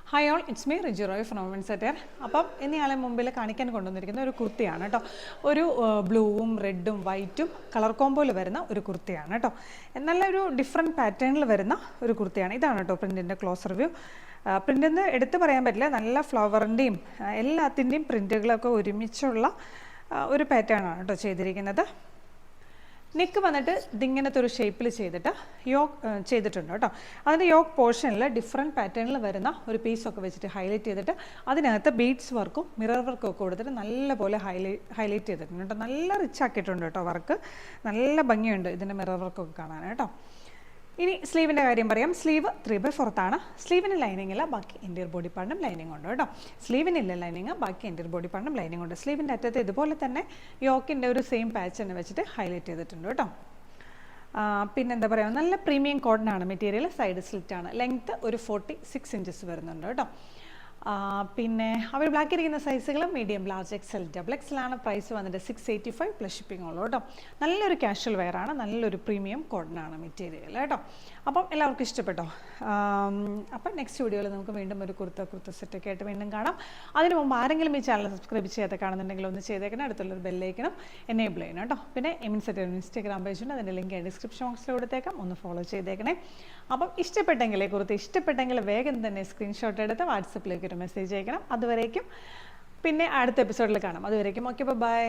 Hi all, it's me Riju Roy from women's attire. അപ്പം ഇന്നയാളെ മുമ്പിൽ കാണിക്കാൻ കൊണ്ടുവന്നിരിക്കുന്ന ഒരു കുർത്തിയാണ് കേട്ടോ. ഒരു ബ്ലൂവും റെഡും വൈറ്റും കളർ കോമ്പോയിൽ വരുന്ന ഒരു കുർത്തിയാണ് കേട്ടോ. നല്ലൊരു ഡിഫറെൻറ്റ് പാറ്റേണിൽ വരുന്ന ഒരു കുർത്തിയാണ്. ഇതാണ് കേട്ടോ പ്രിൻറ്റിൻ്റെ ക്ലോസ് റിവ്യൂ. പ്രിൻ്റെന്ന് എടുത്ത് പറയാൻ പറ്റില്ല, നല്ല ഫ്ലവറിൻ്റെയും എല്ലാത്തിൻ്റെയും പ്രിൻറ്റുകളൊക്കെ ഒരുമിച്ചുള്ള ഒരു പാറ്റേൺ ആണ് കേട്ടോ ചെയ്തിരിക്കുന്നത്. നെക്ക് വന്നിട്ട് ഇതിങ്ങനത്തെ ഒരു ഷേപ്പിൽ ചെയ്തിട്ട് യോക്ക് ചെയ്തിട്ടുണ്ട് കേട്ടോ. അതിൻ്റെ യോക്ക് പോർഷനിൽ ഡിഫറെൻറ്റ് പാറ്റേണിൽ വരുന്ന ഒരു പീസൊക്കെ വെച്ചിട്ട് ഹൈലൈറ്റ് ചെയ്തിട്ട് അതിനകത്ത് ബീഡ്സ് വർക്കും മിറർ വർക്കും ഒക്കെ കൊടുത്തിട്ട് നല്ലപോലെ ഹൈലൈറ്റ് ചെയ്തിട്ടുണ്ട് കേട്ടോ. നല്ല റിച്ച് ആക്കിയിട്ടുണ്ട് കേട്ടോ വർക്ക്. നല്ല ഭംഗിയുണ്ട് ഇതിൻ്റെ മിറർ വർക്കൊക്കെ കാണാൻ കേട്ടോ. ഇനി സ്ലീവിൻ്റെ കാര്യം പറയാം. സ്ലീവ് 3/4 സ്ലീവിന് ലൈനിങ് ഇല്ല, ബാക്കി എൻ്റയർ ബോഡി പാർട്ടും ലൈനിങ് ഉണ്ട് കേട്ടോ. സ്ലീവിനില്ല ലൈനിങ്, ബാക്കി എൻ്റയർ ബോഡി പാർട്ടും ലൈനിങ് ഉണ്ട്. സ്ലീവിൻ്റെ അറ്റത്ത് ഇതുപോലെ തന്നെ യോക്കിൻ്റെ ഒരു സെയിം പാച്ച് തന്നെ വെച്ചിട്ട് ഹൈലൈറ്റ് ചെയ്തിട്ടുണ്ട് കേട്ടോ. പിന്നെന്താ പറയുക, നല്ല പ്രീമിയം കോട്ടനാണ് മെറ്റീരിയൽ. സൈഡ് സ്ലിറ്റാണ്. ലെങ്ത്ത് ഒരു 46 ഇഞ്ചസ് വരുന്നുണ്ട് കേട്ടോ. പിന്നെ അവർ ബ്ലാക്ക് ഇരിക്കുന്ന സൈസുകൾ മീഡിയം, ലാർജ്, എക്സൽ, ഡബിൾ എക്സലാണ്. പ്രൈസ് വന്നിട്ട് 685 പ്ലസ് ഷിപ്പിംഗ് ഉള്ളൂ കേട്ടോ. നല്ലൊരു കാഷ്വൽ വെയർ ആണ്, നല്ലൊരു പ്രീമിയം കോട്ടനാണ് മെറ്റീരിയൽ കേട്ടോ. അപ്പം എല്ലാവർക്കും ഇഷ്ടപ്പെട്ടോ? അപ്പം നെക്സ്റ്റ് വീഡിയോയിൽ നമുക്ക് വീണ്ടും ഒരു കുർത്ത സെറ്റൊക്കെ ആയിട്ട് വീണ്ടും കാണാം. അതിന് മുമ്പ് ആരെങ്കിലും ഈ ചാനൽ സബ്സ്ക്രൈബ് ചെയ്യാതെ കാണുന്നുണ്ടെങ്കിൽ ഒന്ന് ചെയ്തേക്കണം. അടുത്തുള്ളൊരു ബെല്ലൈക്കണം എനേബിൾ ചെയ്യണം കേട്ടോ. പിന്നെ എമിൻസെറ്റ് ഇൻസ്റ്റാഗ്രാം പേജുണ്ട്, അതിൻ്റെ ലിങ്ക് ഡിസ്ക്രിപ്ഷൻ ബോക്സിൽ കൊടുത്തേക്കാം, ഒന്ന് ഫോളോ ചെയ്തേക്കണേ. അപ്പം ഇഷ്ടപ്പെട്ടെങ്കിൽ വേഗം തന്നെ സ്ക്രീൻഷോട്ട് എടുത്ത് വാട്സപ്പിലേക്ക് ഒരു മെസ്സേജ് അയക്കണം. അതുവരേക്കും പിന്നെ അടുത്ത എപ്പിസോഡിൽ കാണാം. അതുവരേക്കും ഓക്കെ, ബൈ.